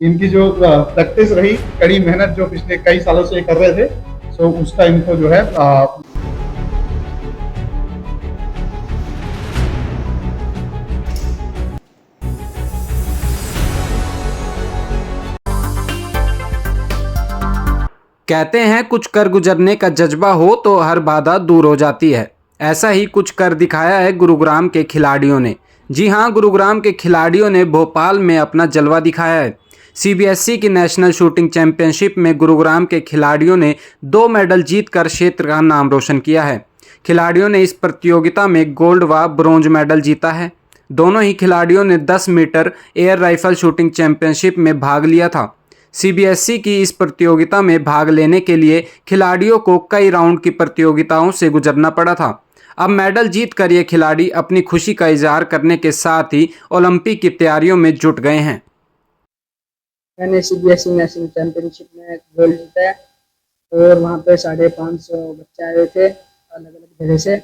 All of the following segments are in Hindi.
इनकी जो प्रैक्टिस रही, कड़ी मेहनत जो पिछले कई सालों से ये कर रहे थे, सो उसका इनको जो है कहते हैं कुछ कर गुजरने का जज्बा हो तो हर बाधा दूर हो जाती है। ऐसा ही कुछ कर दिखाया है गुरुग्राम के खिलाड़ियों ने। जी हां, गुरुग्राम के खिलाड़ियों ने भोपाल में अपना जलवा दिखाया है। सीबीएसई की नेशनल शूटिंग चैंपियनशिप में गुरुग्राम के खिलाड़ियों ने 2 मेडल जीतकर क्षेत्र का नाम रोशन किया है। खिलाड़ियों ने इस प्रतियोगिता में गोल्ड व ब्रोंज मेडल जीता है। दोनों ही खिलाड़ियों ने 10 metre air rifle shooting championship में भाग लिया था। सीबीएसई की इस प्रतियोगिता में भाग लेने के लिए खिलाड़ियों को कई राउंड की प्रतियोगिताओं से गुजरना पड़ा था। अब मेडल जीतकर ये खिलाड़ी अपनी खुशी का इजहार करने के साथ ही ओलंपिक की तैयारियों में जुट गए हैं। मैंने सीबीएसई नेशनल चैंपियनशिप में गोल्ड जीता है और वहाँ पे 550 बच्चे आए थे अलग अलग जगह से,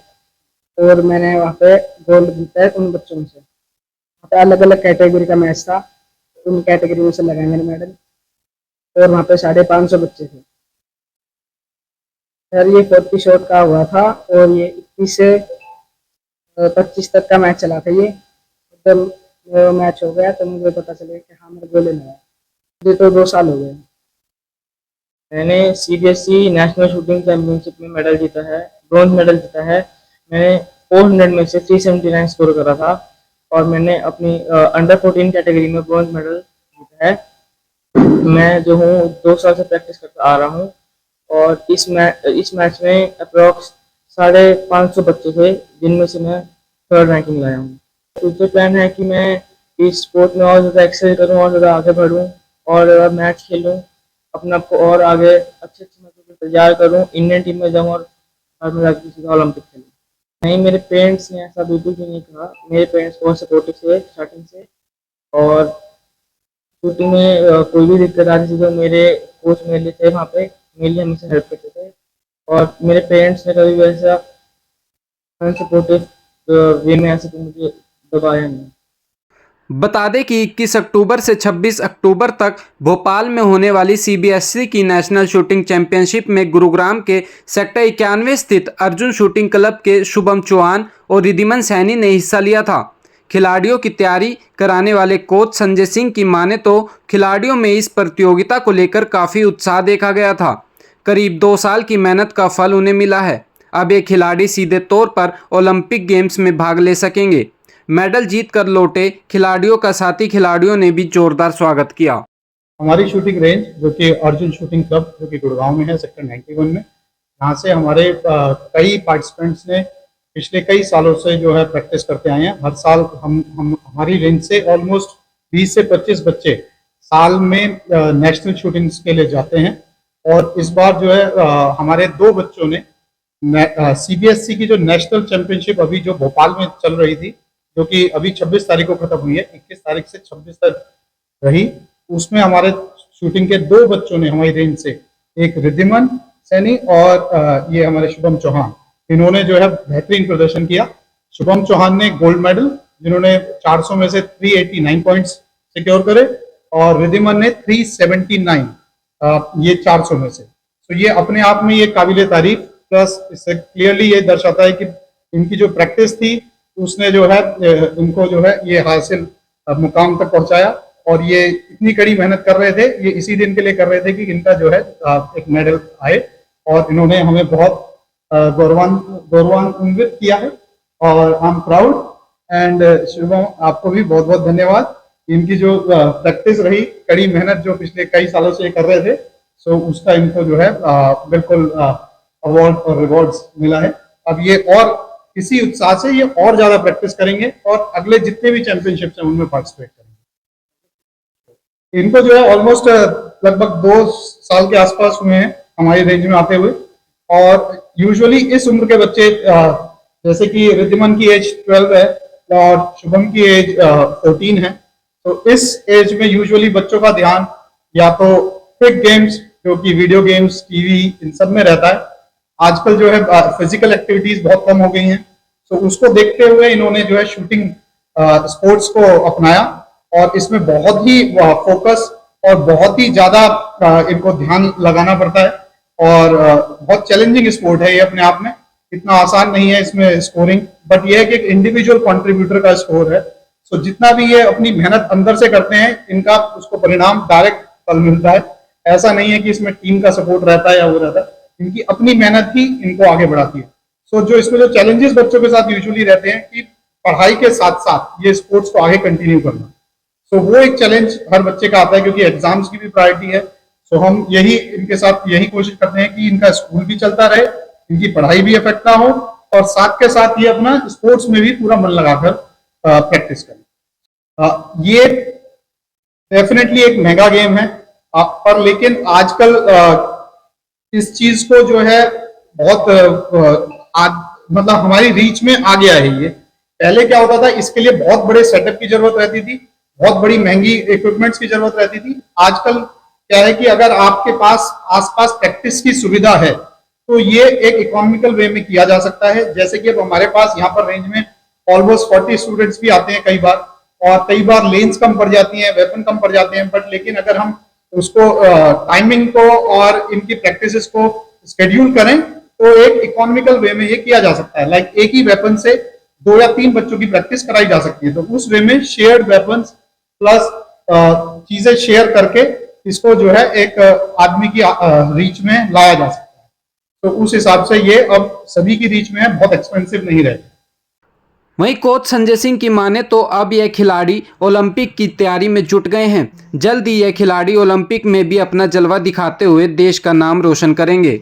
और मैंने वहाँ पे गोल्ड जीता है उन बच्चों से। वहाँ पे अलग अलग कैटेगरी का मैच था, उन कैटेगरी में से लगाए मैंने मेडल, और वहाँ पे 550 बच्चे थे। सर ये 40 शॉट का हुआ था और ये 21 से 25 तक का मैच चला था। ये जब मैच हो गया तो मुझे पता चला कि हाँ मेरा गोल लेना है। मुझे तो 2 साल हो गए। मैंने सीबीएसई नेशनल शूटिंग चैंपियनशिप में मेडल जीता है, ब्रॉन्ज मेडल जीता है। मैंने 400 में से 379 स्कोर करा था और मैंने अपनी अंडर 14 कैटेगरी में ब्रॉन्ज मेडल जीता है। मैं जो हूँ 2 साल से प्रैक्टिस करता आ रहा हूँ और इस मैच में अप्रॉक्स 550 बच्चे थे, जिनमें से मैं 3rd रैंकिंग लाया हूँ। फ्यूचर प्लान है कि मैं इस स्पोर्ट में और ज़्यादा एक्सेल करूँ और ज़्यादा आगे बढ़ूँ और मैच खेलूँ, अपने आप को और आगे अच्छे मैचों को तैयार करूँ, इंडियन टीम में जाऊँ और बाद में जाकर सीधा ओलंपिक खेलूँ। नहीं, मेरे पेरेंट्स ने ऐसा बिल्कुल भी नहीं कहा। मेरे पेरेंट्स बहुत सपोर्टिव थे स्टार्टिंग से, और शूटिंग में कोई भी दिक्कत आती थी तो मेरे कोच मेरे लिए थे वहाँ पे, मेरे लिए हमेशा हेल्प करते थे, और मेरे पेरेंट्स ने कभी वैसा सपोर्टिव वे में ऐसे तो मुझे दबाया नहीं। बता दें कि 21 अक्टूबर से 26 अक्टूबर तक भोपाल में होने वाली सीबीएसई की नेशनल शूटिंग चैंपियनशिप में गुरुग्राम के सेक्टर 91 स्थित अर्जुन शूटिंग क्लब के शुभम चौहान और रिद्धिमान सैनी ने हिस्सा लिया था। खिलाड़ियों की तैयारी कराने वाले कोच संजय सिंह की माने तो खिलाड़ियों में इस प्रतियोगिता को लेकर काफ़ी उत्साह देखा गया था। करीब 2 साल की मेहनत का फल उन्हें मिला है। अब ये खिलाड़ी सीधे तौर पर ओलंपिक गेम्स में भाग ले सकेंगे। मेडल जीत कर लौटे खिलाड़ियों का साथी खिलाड़ियों ने भी जोरदार स्वागत किया। हमारी शूटिंग रेंज जो कि अर्जुन शूटिंग क्लब जो कि गुड़गांव में है, सेक्टर 91 में, यहाँ से हमारे कई पार्टिसिपेंट्स ने पिछले कई सालों से जो है प्रैक्टिस करते आए हैं। हर साल हम हमारी रेंज से ऑलमोस्ट 20 से 25 बच्चे साल में नेशनल शूटिंग्स के लिए जाते हैं। और इस बार जो है हमारे 2 बच्चों ने सीबीएसई की जो नेशनल चैंपियनशिप अभी जो भोपाल में चल रही थी, जो कि अभी 26 तारीख को खत्म हुई है, 21 तारीख से 26 तक रही, उसमें हमारे शूटिंग के 2 बच्चों ने हमारी रेंज से, एक रिद्धिमान सैनी और ये हमारे शुभम चौहान, इन्होंने जो है बेहतरीन प्रदर्शन किया। शुभम चौहान ने गोल्ड मेडल, जिन्होंने 400 में से 389 पॉइंट्स सिक्योर करे, और रिद्धिमान ने 379 ये 400 में से। तो ये अपने आप में ये काबिले तारीफ, प्लस इससे क्लियरली ये दर्शाता है कि इनकी जो प्रैक्टिस थी उसने जो है इनको जो है ये हासिल मुकाम तक पहुंचाया। और ये इतनी कड़ी मेहनत कर रहे थे, ये इसी दिन के लिए कर रहे थे कि इनका जो है एक मेडल आए, और इन्होंने हमें बहुत गौरवान्वित किया है, और I am proud. And Shubham, आपको भी बहुत बहुत धन्यवाद। इनकी जो प्रैक्टिस रही, कड़ी मेहनत जो पिछले कई सालों से ये कर रहे थे, सो उसका इनको जो है बिल्कुल अवार्ड और रिवॉर्ड्स मिला है। अब ये और इसी उत्साह से ये और ज्यादा प्रैक्टिस करेंगे और अगले जितने भी चैंपियनशिप हैं उनमें पार्टिसिपेट करेंगे। इनको जो है ऑलमोस्ट लगभग 2 साल के आसपास हुए हैं हमारी रेंज में आते हुए। और यूजुअली इस उम्र के बच्चे, जैसे कि रिद्धिमान की एज 12 है और शुभम की एज 14 है, तो इस एज में यूजुअली बच्चों का ध्यान या तो क्विक गेम्स, जो कि वीडियो गेम्स, टीवी, इन सब में रहता है। आजकल जो है फिजिकल एक्टिविटीज बहुत कम हो गई हैं, तो उसको देखते हुए इन्होंने जो है शूटिंग स्पोर्ट्स को अपनाया, और इसमें बहुत ही फोकस और बहुत ही ज्यादा इनको ध्यान लगाना पड़ता है और बहुत चैलेंजिंग स्पोर्ट है ये अपने आप में, इतना आसान नहीं है इसमें स्कोरिंग, बट ये है कि एक इंडिविजुअल कंट्रीब्यूटर का स्कोर है। सो जितना भी ये अपनी मेहनत अंदर से करते हैं इनका उसको परिणाम डायरेक्ट फल मिलता है। ऐसा नहीं है कि इसमें टीम का सपोर्ट रहता है या वो रहता है, इनकी अपनी मेहनत ही इनको आगे बढ़ाती है। सो जो इसमें जो चैलेंजेस बच्चों के साथ यूजुअली रहते हैं कि पढ़ाई के साथ साथ ये स्पोर्ट्स को आगे कंटिन्यू करना, सो वो एक चैलेंज हर बच्चे का आता है क्योंकि एग्जाम्स की भी प्रायोरिटी है। सो हम यही इनके साथ यही कोशिश करते हैं कि इनका स्कूल भी चलता रहे, इनकी पढ़ाई भी इफेक्ट ना हो और साथ के साथ ये अपना स्पोर्ट्स में भी पूरा मन लगाकर प्रैक्टिस करें। ये डेफिनेटली एक मेगा गेम है, पर लेकिन आजकल इस चीज को जो है बहुत मतलब हमारी रीच में आ गया है। ये पहले क्या होता था, इसके लिए बहुत बड़े सेटअप की जरूरत रहती थी, बहुत बड़ी महंगी इक्विपमेंट्स की जरूरत रहती थी। आजकल क्या है कि अगर आपके पास आसपास प्रैक्टिस की सुविधा है तो ये एक इकोनॉमिकल वे में किया जा सकता है। जैसे कि अब हमारे पास यहाँ पर रेंज में ऑलमोस्ट 40 स्टूडेंट्स भी आते हैं कई बार, और कई बार लेन्स कम पड़ जाती हैं, वेपन कम पड़ जाते हैं, बट लेकिन अगर हम उसको टाइमिंग को और इनकी प्रैक्टिसेस को शेड्यूल करें तो एक इकोनॉमिकल वे में ये किया जा सकता है। लाइक एक ही वेपन से 2 या 3 बच्चों की प्रैक्टिस कराई जा सकती है, तो उस वे में शेयर्ड वेपन्स प्लस चीजें शेयर करके इसको जो है एक आदमी की रीच में लाया जा सकता है। तो उस हिसाब से ये अब सभी की रीच में है, बहुत एक्सपेंसिव नहीं रहती। वहीं कोच संजय सिंह की माने तो अब यह खिलाड़ी ओलंपिक की तैयारी में जुट गए हैं। जल्द ही यह खिलाड़ी ओलंपिक में भी अपना जलवा दिखाते हुए देश का नाम रोशन करेंगे।